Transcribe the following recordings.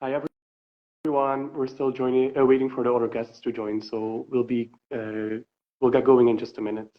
Hi everyone. We're still waiting for the other guests to join, so we'll get going in just a minute.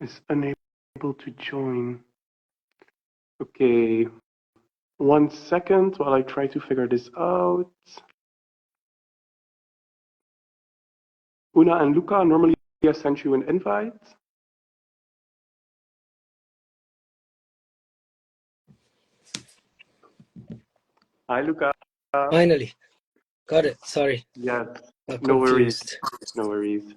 Is unable to join. Okay, 1 second while I try to figure this out. Oona and Luca, normally I sent you an invite. Hi, Luca. Finally, got it. Sorry. Yes, No worries. No worries.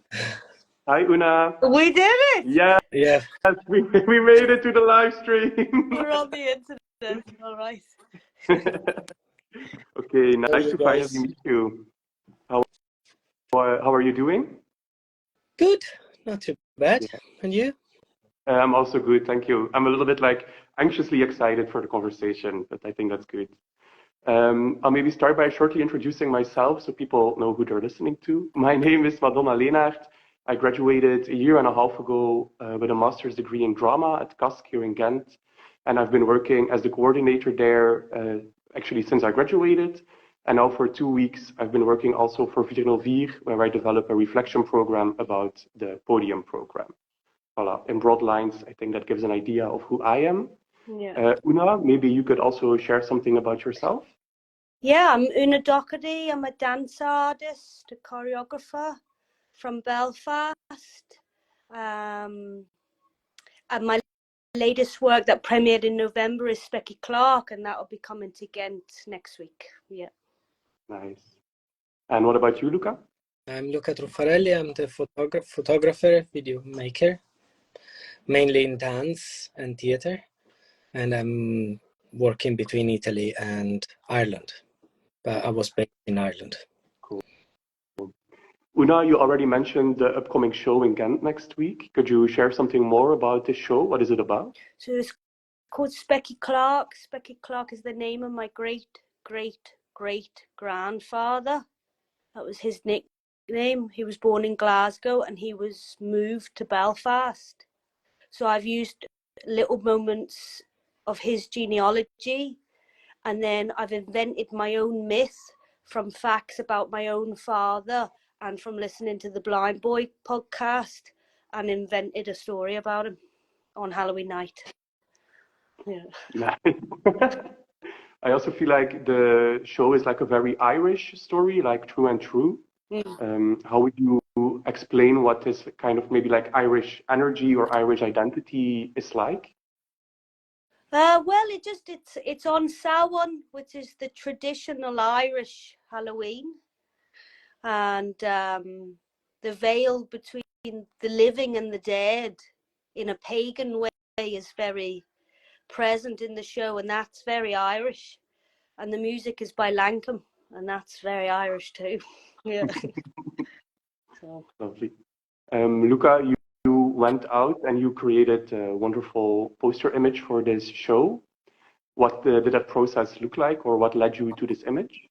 Hi, Oona. We did it! Yes, Yeah. we made it to the live stream. We're on the internet. All right. Okay, nice to finally meet you. How are you doing? Good. Not too bad. Yeah. And you? I'm also good, thank you. I'm a little bit anxiously excited for the conversation, but I think that's good. I'll maybe start by shortly introducing myself so people know who they're listening to. My name is Madonna Lenaert. I graduated a year and a half ago with a master's degree in drama at CASC here in Ghent. And I've been working as the coordinator there actually since I graduated. And now for 2 weeks, I've been working also for 404, where I develop a reflection program about the podium program. Voilà. In broad lines, I think that gives an idea of who I am. Yeah. Oona, maybe you could also share something about yourself. Yeah, I'm Oona Doherty. I'm a dance artist, a choreographer from Belfast. And my latest work that premiered in November is Specky Clark, and that'll be coming to Ghent next week. Yeah. Nice. And what about you, Luca? I'm Luca Truffarelli. I'm the photographer, video maker, mainly in dance and theater. And I'm working between Italy and Ireland. But I was based in Ireland. Cool. Oona, you already mentioned the upcoming show in Ghent next week. Could you share something more about this show? What is it about? So it's called Specky Clark. Specky Clark is the name of my great-great-great-grandfather. That was his nickname. He was born in Glasgow and he was moved to Belfast. So I've used little moments of his genealogy, and then I've invented my own myth from facts about my own father and from listening to the Blind Boy podcast, and invented a story about him on Halloween night. Yeah. I also feel like the show is like a very Irish story, like true and true. How would you explain what this kind of maybe like Irish energy or Irish identity is like? Well, it's on Samhain, which is the traditional Irish Halloween, and the veil between the living and the dead in a pagan way is very present in the show, and that's very Irish. And the music is by Lankum, and that's very Irish too. Yeah. So. Lovely. Luca, you went out and you created a wonderful poster image for this show. What did that process look like, or what led you to this image?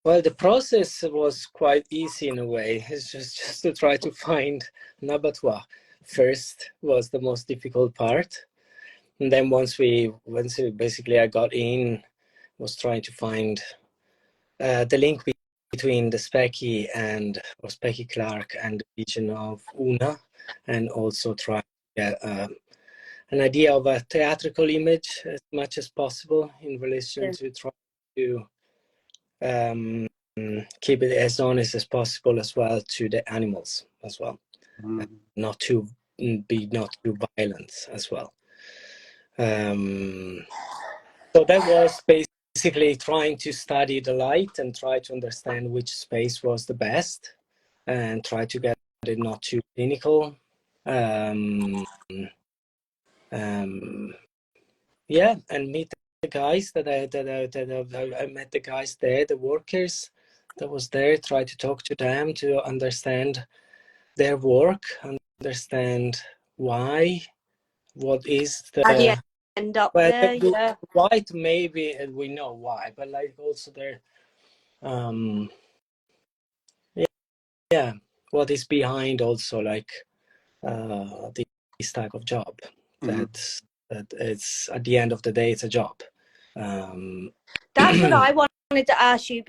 Well, the process was quite easy in a way. It's just to try to find an abattoir. First was the most difficult part. And then once basically I got in, was trying to find the link between the Specky Clark and the region of Oona, and also try to get an idea of a theatrical image as much as possible in relation to try to keep it as honest as possible as well to the animals as well, not too violent as well. So that was basically trying to study the light and try to understand which space was the best, and try to get it not too clinical. Yeah, and meet guys that I met the guys there, the workers that was there, try to talk to them to understand their work, understand why, what is How do you the end up well there? Yeah. why, maybe we know why, but like also their yeah, what is behind also, like this type of job, that it's at the end of the day it's a job. That's what I wanted to ask you,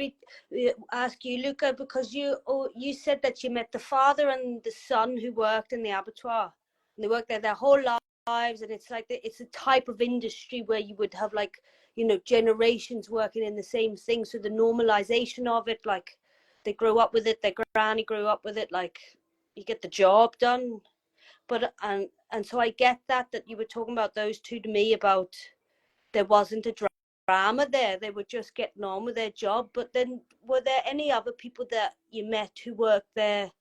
Luca, because you said that you met the father and the son who worked in the abattoir, and they worked there their whole lives, and it's like it's a type of industry where you would have, like, you know, generations working in the same thing. So the normalization of it, like they grow up with it, their granny grew up with it, like you get the job done. But and so I get that you were talking about those two to me, about there wasn't a drama there, they were just getting on with their job. But then were there any other people that you met who worked there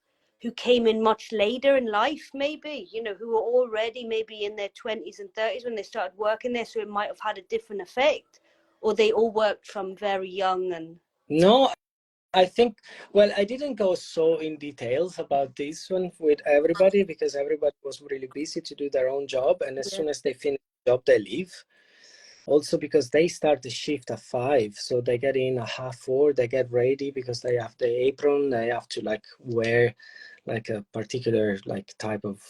who came in much later in life, maybe, you know, who were already maybe in their 20s and 30s when they started working there, so it might have had a different effect? Or they all worked from very young? And no, I think, well, I didn't go so in details about this one with everybody, because everybody was really busy to do their own job, and as soon as they finish the job they leave. Also because they start the shift at 5, so they get in at 4:30, they get ready because they have the apron, they have to like wear like a particular like type of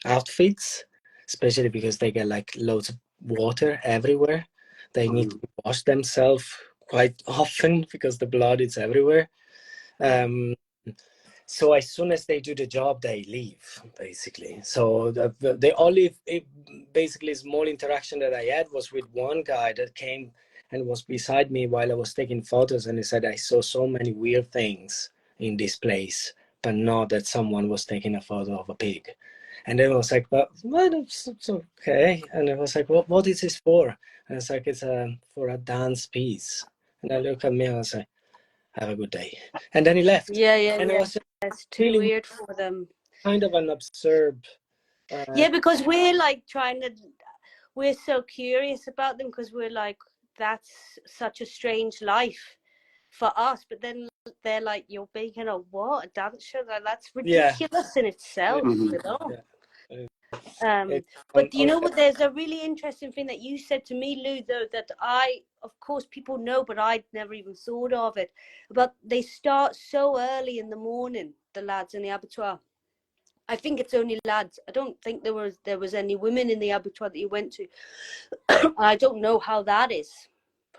outfits, especially because they get like loads of water everywhere. They need to wash themselves quite often because the blood is everywhere. So as soon as they do the job, they leave, basically. So the only basically small interaction that I had was with one guy that came and was beside me while I was taking photos, and he said, I saw so many weird things in this place, but not that someone was taking a photo of a pig. And then I was like, but it's okay. And I was like, what is this for? And it's like, it's for a dance piece. And I look at me and I was like, have a good day. And then he left. And it was just it's too weird for them. Kind of an absurd. Because we're like we're so curious about them, because we're like, that's such a strange life for us. But then they're like, you're making a what? A dance show? That's ridiculous in itself, you know? But you know what, there's a really interesting thing that you said to me, Lou, though, that of course people know, but I'd never even thought of it, about they start so early in the morning, the lads in the abattoir. I think it's only lads. I don't think there was any women in the abattoir that you went to. I don't know how that is.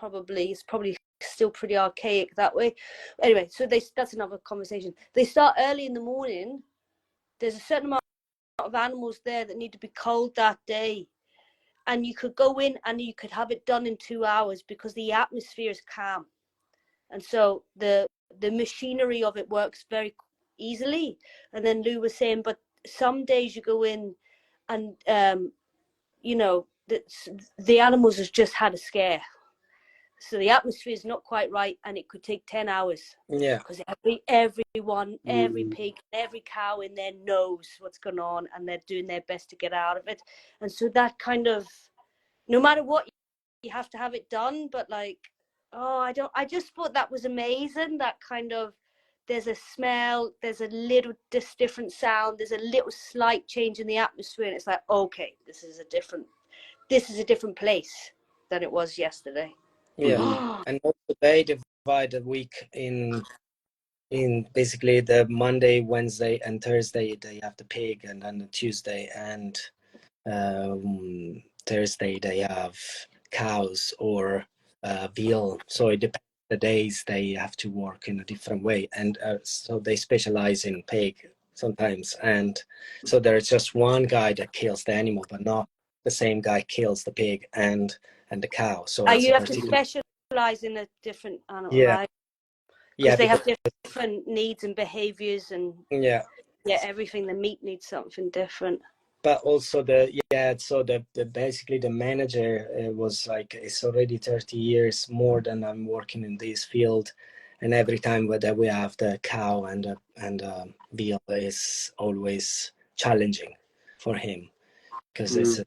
It's probably still pretty archaic that way. Anyway, so that's another conversation. They start early in the morning. There's a certain amount of animals there that need to be culled that day, and you could go in and you could have it done in 2 hours because the atmosphere is calm, and so the machinery of it works very easily. And then Lou was saying, but some days you go in and you know, the animals has just had a scare, so the atmosphere is not quite right, and it could take 10 hours. Because every pig, every cow in there knows what's going on, and they're doing their best to get out of it. And so that kind of, no matter what, you have to have it done. But like, I just thought that was amazing. That kind of, there's a smell, there's a little different sound, there's a little slight change in the atmosphere, and it's like, okay, this is a different place than it was yesterday. And also they divide the week in basically the Monday, Wednesday, and Thursday they have the pig, and then the Tuesday and Thursday they have cows or veal. So it depends the days they have to work in a different way, and so they specialize in pig sometimes, and so there's just one guy that kills the animal, but not the same guy kills the pig and the cow. So you have to specialize in a different animal, right? Because they have different needs and behaviors, and everything. The meat needs something different. But also so the basically the manager was like, it's already 30 years more than I'm working in this field, and every time that we have the cow and veal is always challenging for him, because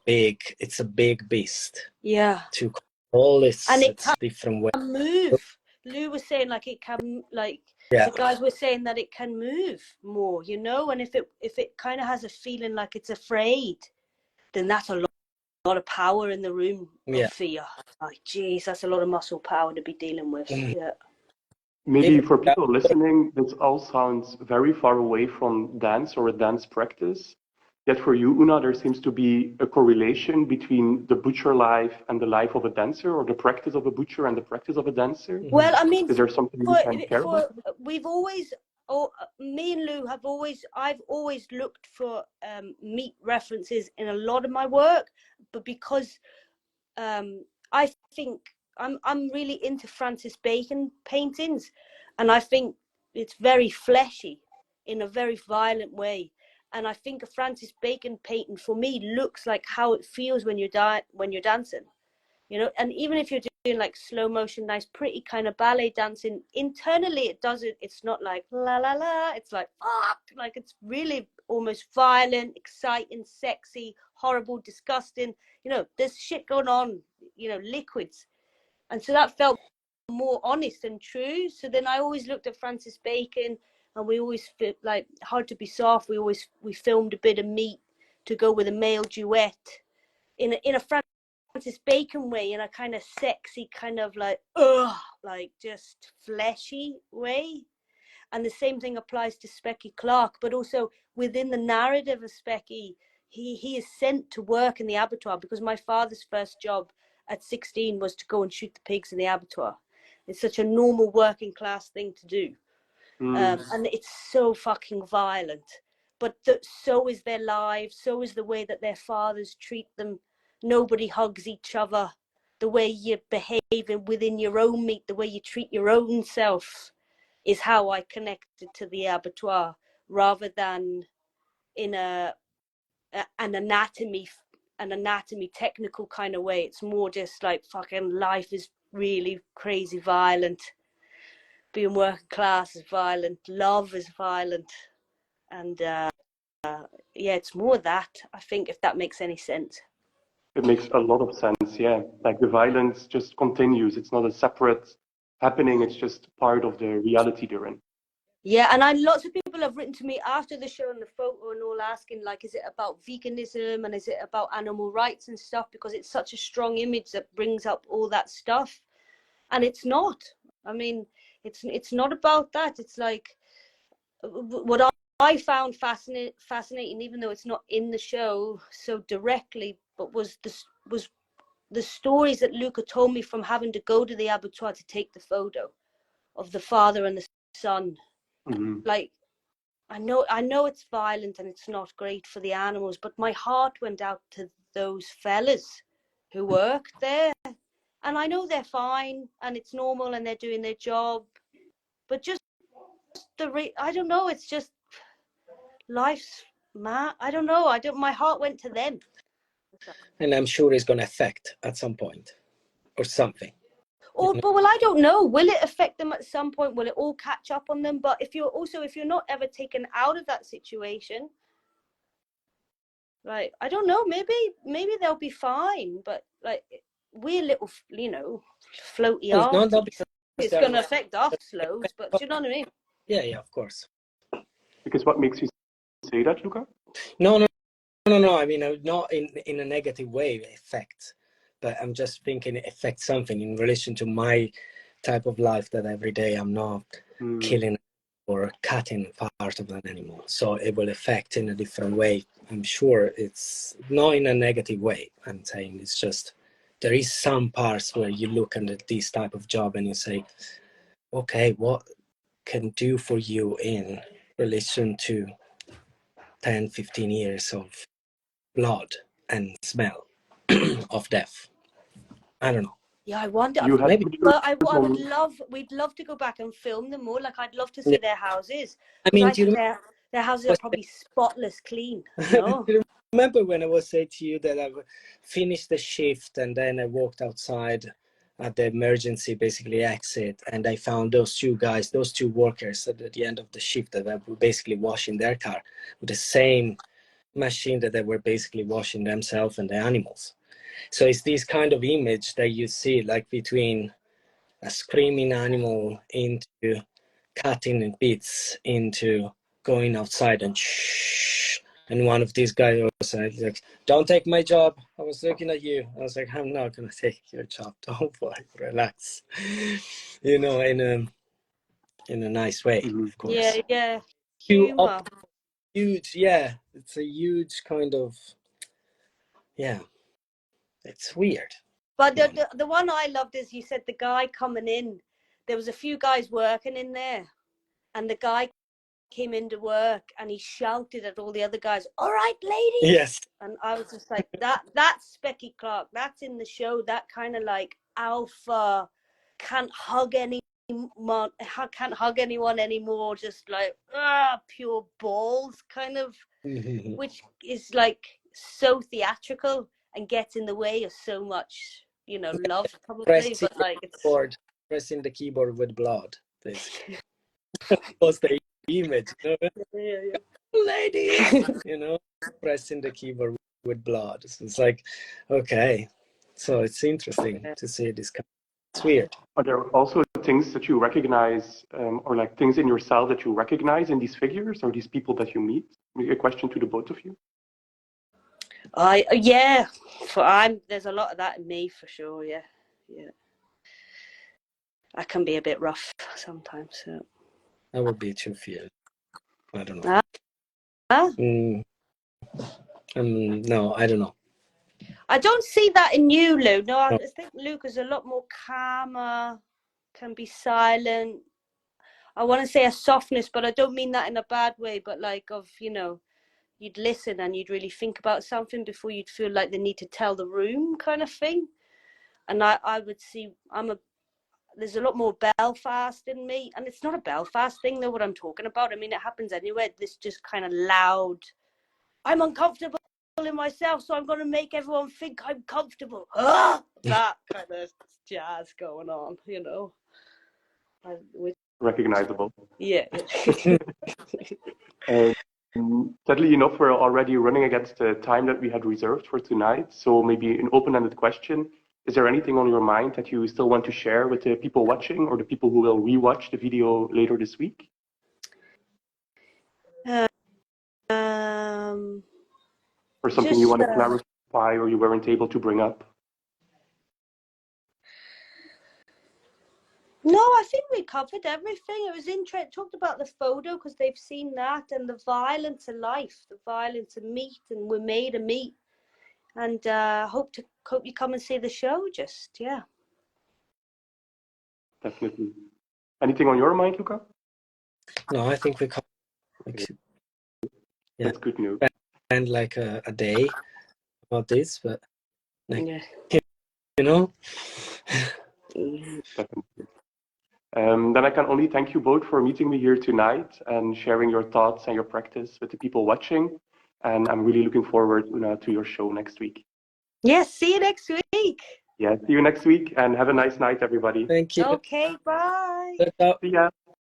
it's a big beast. Yeah. To control this, And it's different way. Move. Lou was saying like it can, like the guys were saying that it can move more, you know, and if it kind of has a feeling like it's afraid, then that's a lot of power in the room of fear. Like, geez, that's a lot of muscle power to be dealing with. Yeah. Maybe for people listening, this all sounds very far away from dance or a dance practice. Yet for you, Oona, there seems to be a correlation between the butcher life and the life of a dancer, or the practice of a butcher and the practice of a dancer. Well, I mean, is there something you can share about? We've always, me and Lou have always, I've always looked for meat references in a lot of my work, but because I think I'm really into Francis Bacon paintings, and I think it's very fleshy in a very violent way. And I think a Francis Bacon painting for me looks like how it feels when you're dancing, you know. And even if you're doing like slow motion, nice, pretty kind of ballet dancing, internally it does it. It's not like la la la. It's like fuck, like it's really almost violent, exciting, sexy, horrible, disgusting. You know, there's shit going on. You know, liquids, and so that felt more honest and true. So then I always looked at Francis Bacon. And we always fit like Hard to Be Soft. We filmed a bit of Meat to go with a male duet in a Francis Bacon way, in a kind of sexy, kind of like just fleshy way. And the same thing applies to Specky Clark, but also within the narrative of Specky, he is sent to work in the abattoir because my father's first job at 16 was to go and shoot the pigs in the abattoir. It's such a normal working class thing to do. And it's so fucking violent, but so is their lives, so is the way that their fathers treat them. Nobody hugs each other. The way you're behaving within your own meat, the way you treat your own self, is how I connected to the abattoir, rather than in an anatomy technical kind of way. It's more just like fucking life is really crazy violent. Being working class is violent, love is violent, and it's more that, I think, if that makes any sense. It makes a lot of sense, yeah. Like the violence just continues. It's not a separate happening, it's just part of the reality they're in. Yeah, and lots of people have written to me after the show and the photo and all, asking, like, is it about veganism and is it about animal rights and stuff? Because it's such a strong image that brings up all that stuff. And it's not. I mean, it's not about that. It's like what I found fascinating, even though it's not in the show so directly, but was the stories that Luca told me from having to go to the abattoir to take the photo of the father and the son. Mm-hmm. Like, I know it's violent and it's not great for the animals, but my heart went out to those fellas who worked there. And I know they're fine and it's normal and they're doing their job, but just I don't know, it's just life's mad. I don't know. My heart went to them. And I'm sure it's going to affect at some point or something. But well, I don't know. Will it affect them at some point? Will it all catch up on them? But if you're not ever taken out of that situation, like, I don't know, maybe they'll be fine. But like, we're little, floaty arties. It's going to affect us slows, but do you know what I mean? Yeah, of course. Because what makes you say that, Luca? No. I mean, not in a negative way, effect. But I'm just thinking it affects something in relation to my type of life, that every day I'm not killing or cutting part of an animal. So it will affect in a different way. I'm sure it's not in a negative way. I'm saying it's just, there is some parts where you look at this type of job and you say, okay, what can do for you in relation to 10, 15 years of blood and smell of death? I don't know. Yeah, I wonder. Maybe. Well, we'd love to go back and film them more. Like, I'd love to see their houses. I mean, their houses are probably spotless clean. You know? Remember when I was saying to you that I finished the shift and then I walked outside at the emergency basically exit, and I found those two workers at the end of the shift that were basically washing their car with the same machine that they were basically washing themselves and the animals. So it's this kind of image that you see, like between a screaming animal into cutting in bits into going outside and shh. And one of these guys was like, "Don't take my job. I was looking at you." I was like, "I'm not gonna take your job. Don't worry, relax." You know, in a nice way, of course. Yeah, yeah. Humor. Huge, yeah. It's a huge kind of, yeah. It's weird. But the one I loved is you said the guy coming in. There was a few guys working in there, and the guy came into work and he shouted at all the other guys, "All right, ladies." Yes. And I was just like, that's Specky Clark. That's in the show. That kind of like alpha, can't hug anyone anymore. Just like pure balls, kind of, which is like so theatrical and gets in the way of so much, you know, love probably. But like pressing the keyboard with blood, basically. Was the image, you know? Yeah. Ladies, you know, pressing the keyboard with blood. So it's like, okay, so it's interesting to see this kind. It's weird. Are there also things that you recognize, or like things in yourself that you recognize in these figures or these people that you meet? Maybe a question to the both of you. There's a lot of that in me for sure. Yeah. I can be a bit rough sometimes. So. I would be too fierce. I don't know. No, I don't know. I don't see that in you, Lou. No, I think Luke is a lot more calmer, can be silent. I want to say a softness, but I don't mean that in a bad way, but like you'd listen and you'd really think about something before you'd feel like the need to tell the room kind of thing. And I would see, there's a lot more Belfast in me. And it's not a Belfast thing, though, what I'm talking about. I mean, it happens anywhere. This just kind of loud, I'm uncomfortable in myself, so I'm going to make everyone think I'm comfortable. That kind of jazz going on, you know. Recognizable. Yeah. Sadly enough, we're already running against the time that we had reserved for tonight. So maybe an open-ended question. Is there anything on your mind that you still want to share with the people watching or the people who will rewatch the video later this week? Or something you want to clarify or you weren't able to bring up? No, I think we covered everything. It was interesting. Talked about the photo because they've seen that, and the violence of life, the violence of meat, and we're made of meat. And hope you come and see the show. Definitely. Anything on your mind, Luca? No, I think we covered. Yeah. That's good news. And like a day about this, but like, you know. Definitely. Then I can only thank you both for meeting me here tonight and sharing your thoughts and your practice with the people watching. And I'm really looking forward, Oona, to your show next week. Yes, see you next week. Yeah, see you next week and have a nice night, everybody. Thank you. Okay, bye. See ya.